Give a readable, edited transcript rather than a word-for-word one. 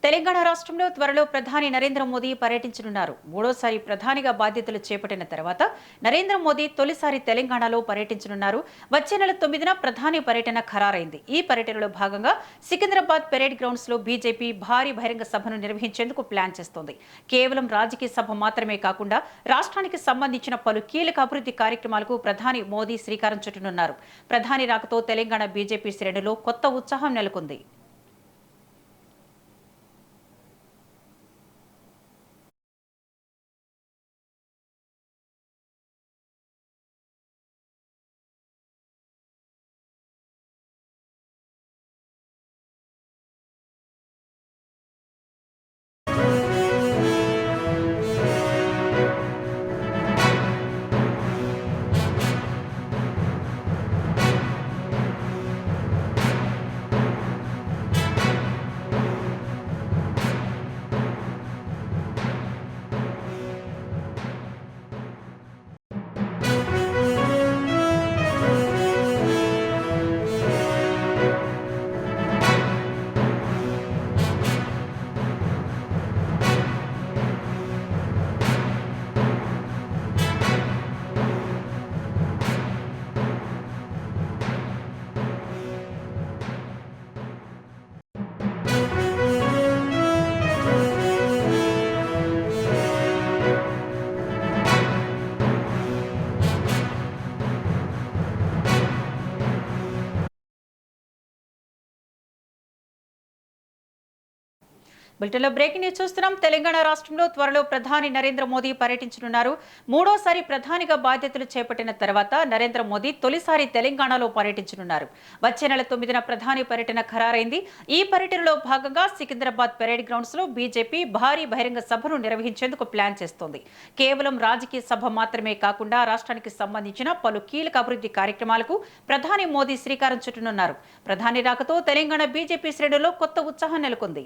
తెలంగాణ రాష్ట్రంలో త్వరలో ప్రధాని నరేంద్ర మోదీ పర్యటించనున్నారు. మూడోసారి ప్రధానిగా బాధ్యతలు చేపట్టిన తర్వాత నరేంద్ర మోదీ తొలిసారి తెలంగాణలో పర్యటించనున్నారు. వచ్చే నెల 9న ప్రధాని పర్యటన ఖరారైంది. ఈ పర్యటనలో భాగంగా సికింద్రాబాద్ పెరేడ్ గ్రౌండ్స్ లో బీజేపీ భారీ బహిరంగ సభను నిర్వహించేందుకు ప్లాన్ చేస్తోంది. కేవలం రాజకీయ సభ మాత్రమే కాకుండా రాష్ట్రానికి సంబంధించిన పలు కీలక అభివృద్ధి కార్యక్రమాలకు ప్రధాని మోదీ శ్రీకారం చుట్టనున్నారు. ప్రధాని రాకతో తెలంగాణ బీజేపీ శ్రేణుల్లో కొత్త ఉత్సాహం నెలకొంది. బులెటిన్లో బ్రేకింగ్ న్యూస్ చూస్తున్నాం. తెలంగాణ రాష్ట్రంలో త్వరలో ప్రధాని నరేంద్ర మోదీ పర్యటించనున్నారు. మూడోసారి ప్రధానిగా బాధ్యతలు చేపట్టిన తర్వాత నరేంద్ర మోదీ తొలిసారి తెలంగాణలో పర్యటించనున్నారు. వచ్చే నెల 9న ప్రధాని పర్యటన ఖరారైంది. ఈ పర్యటనలో భాగంగా సికింద్రాబాద్ పెరేడ్ గ్రౌండ్స్ లో బీజేపీ భారీ బహిరంగ సభను నిర్వహించేందుకు ప్లాన్ చేస్తోంది. కేవలం రాజకీయ సభ మాత్రమే కాకుండా రాష్ట్రానికి సంబంధించిన పలు కీలక అభివృద్ధి కార్యక్రమాలకు ప్రధాని మోదీ శ్రీకారం చుట్టనున్నారు. ప్రధాని రాకతో తెలంగాణ బీజేపీ శ్రేణుల్లో కొత్త ఉత్సాహం నెలకొంది.